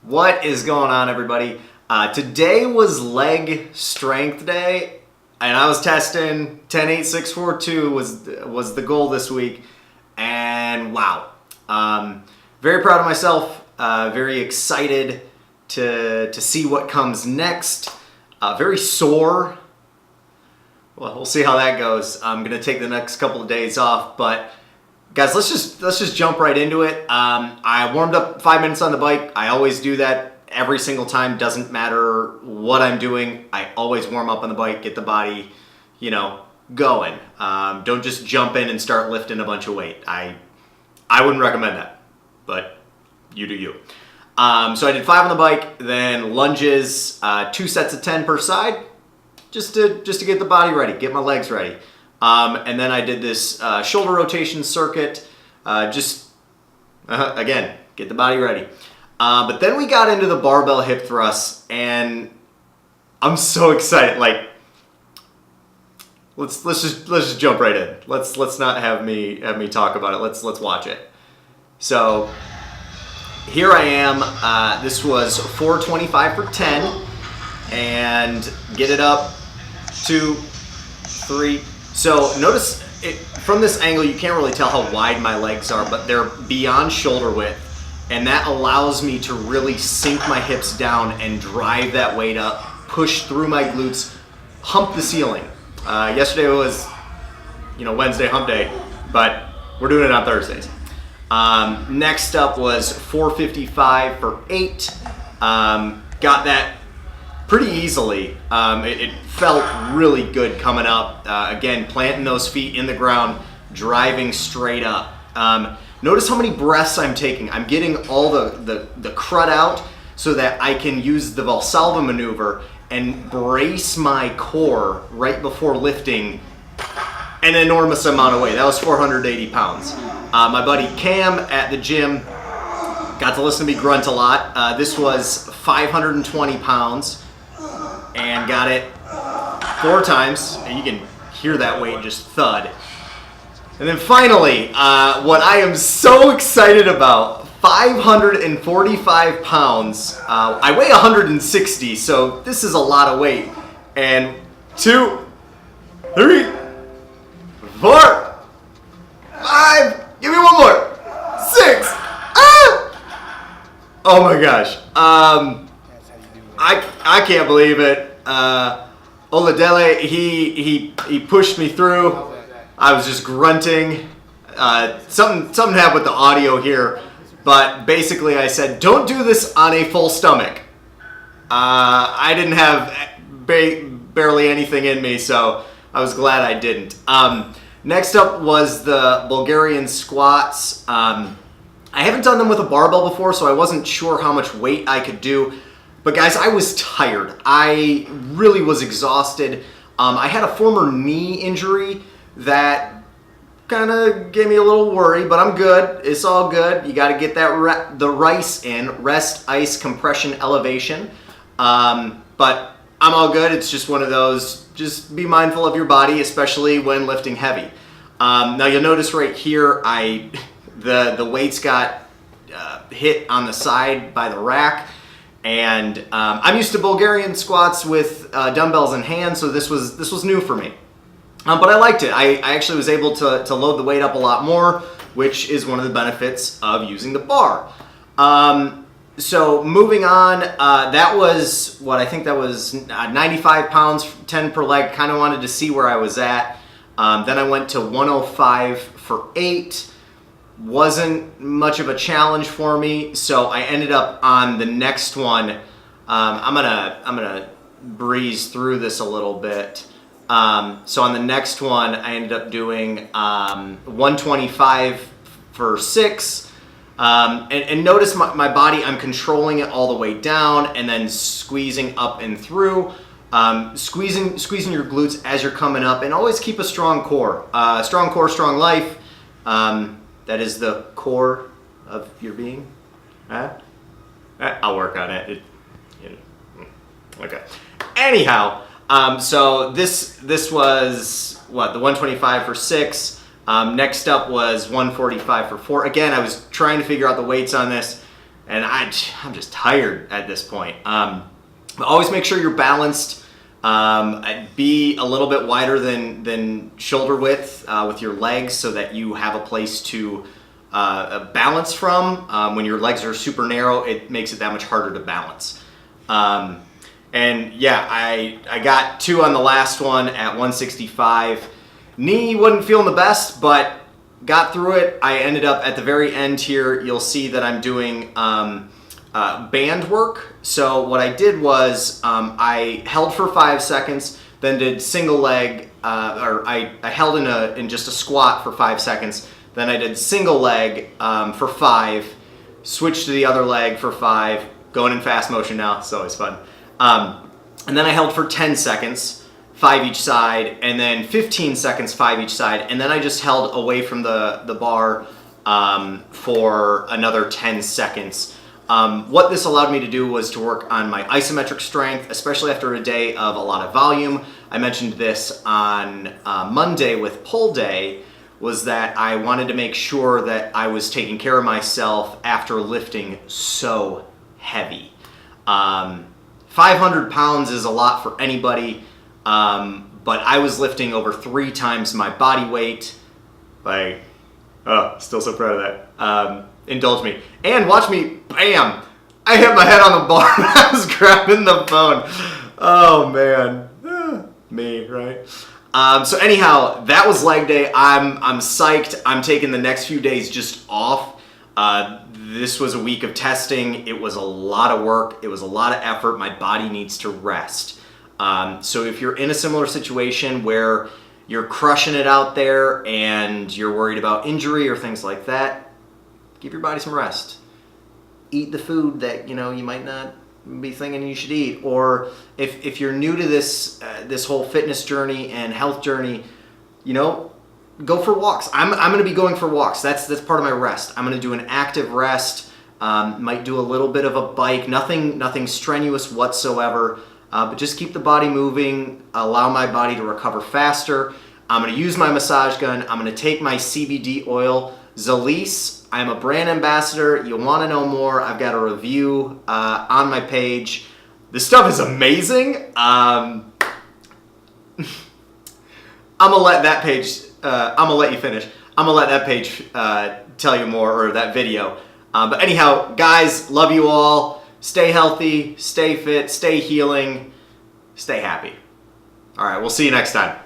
What is going on, everybody? Today was leg strength day, and I was testing 10-8-6-4-2 was the goal this week, and wow, very proud of myself. Very excited to see what comes next. Very sore. Well, we'll see how that goes. I'm gonna take the next couple of days off, but guys, let's just jump right into it. I warmed up 5 minutes on the bike. I always do that every single time. Doesn't matter what I'm doing. I always warm up on the bike, get the body, going. Don't just jump in and start lifting a bunch of weight. I wouldn't recommend that, but you do you. So I did 5 on the bike, then lunges, 2 sets of 10 per side, just to get the body ready, get my legs ready. And then I did this shoulder rotation circuit, again, get the body ready. But then we got into the barbell hip thrusts, and I'm so excited. Like, let's just jump right in. Let's not have me talk about it. Let's watch it. So here I am. This was 425 for 10, and get it up, 2, 3. So notice from this angle, you can't really tell how wide my legs are, but they're beyond shoulder width. And that allows me to really sink my hips down and drive that weight up, push through my glutes, hump the ceiling. Yesterday was, Wednesday hump day, but we're doing it on Thursdays. Next up was 455 for 8. Got that pretty easily. It felt really good coming up. Again, planting those feet in the ground, driving straight up. Notice how many breaths I'm taking. I'm getting all the crud out so that I can use the Valsalva maneuver and brace my core right before lifting an enormous amount of weight. That was 480 pounds. My buddy Cam at the gym got to listen to me grunt a lot. This was 520 pounds and got it 4 times. And you can hear that weight just thud. And then finally, what I am so excited about, 545 pounds. I weigh 160, so this is a lot of weight. And 2, 3, 4, 5, give me one more, 6, oh my gosh. I can't believe it. Oladele, he pushed me through. I was just grunting. Something happened with the audio here, but basically I said, don't do this on a full stomach. I didn't have barely anything in me, so I was glad I didn't. Next up was the Bulgarian squats. I haven't done them with a barbell before, so I wasn't sure how much weight I could do. But guys, I was tired. I really was exhausted. I had a former knee injury that kind of gave me a little worry, but I'm good. It's all good. You got to get that the RICE in, rest, ice, compression, elevation. But I'm all good. It's just one of those, just be mindful of your body, especially when lifting heavy. Now you'll notice right here, the weights got hit on the side by the rack. And I'm used to Bulgarian squats with dumbbells in hand, so this was new for me. But I liked it. I actually was able to load the weight up a lot more, which is one of the benefits of using the bar. So moving on, that was what I think that was 95 pounds, 10 per leg. Kind of wanted to see where I was at. Then I went to 105 for 8. Wasn't much of a challenge for me, so I ended up on the next one. I'm gonna breeze through this a little bit. So on the next one, I ended up doing 125 for 6. And notice my body, I'm controlling it all the way down and then squeezing up and through. Squeezing your glutes as you're coming up, and always keep a strong core. Strong core, strong life. That is the core of your being. I'll work on it. Okay. Anyhow, so this was what, the 125 for 6. Next up was 145 for 4. Again, I was trying to figure out the weights on this. and I'm just tired at this point. But always make sure you're balanced. Be a little bit wider than shoulder width with your legs so that you have a place to balance from. When your legs are super narrow, it makes it that much harder to balance. And yeah, I got 2 on the last one at 165. Knee wasn't feeling the best, but got through it. I ended up at the very end here, you'll see that I'm doing band work. So what I did was I held for 5 seconds, then did single leg, or I held in just a squat for 5 seconds, then I did single leg for 5, switched to the other leg for 5, going in fast motion now, it's always fun. And then I held for 10 seconds, 5 each side, and then 15 seconds, 5 each side, and then I just held away from the bar for another 10 seconds. What this allowed me to do was to work on my isometric strength, especially after a day of a lot of volume. I mentioned this on Monday with pull day, was that I wanted to make sure that I was taking care of myself after lifting so heavy. 500 pounds is a lot for anybody, but I was lifting over 3 times my body weight. Like, oh, still so proud of that. Indulge me. And watch me, bam! I hit my head on the bar when I was grabbing the phone. Oh man, me, right? So anyhow, that was leg day. I'm psyched. I'm taking the next few days just off. This was a week of testing. It was a lot of work. It was a lot of effort. My body needs to rest. So if you're in a similar situation where you're crushing it out there and you're worried about injury or things like that, give your body some rest. Eat the food that, you might not be thinking you should eat. Or if you're new to this whole fitness journey and health journey, go for walks. I'm going to be going for walks. That's part of my rest. I'm going to do an active rest. Might do a little bit of a bike. Nothing strenuous whatsoever. But just keep the body moving. Allow my body to recover faster. I'm going to use my massage gun. I'm going to take my CBD oil, Zalise. I'm a brand ambassador. You want to know more? I've got a review on my page. This stuff is amazing. I'm gonna let that page. I'm gonna let you finish. I'm gonna let that page tell you more, or that video. But anyhow, guys, love you all. Stay healthy, stay fit, stay healing, stay happy. All right, we'll see you next time.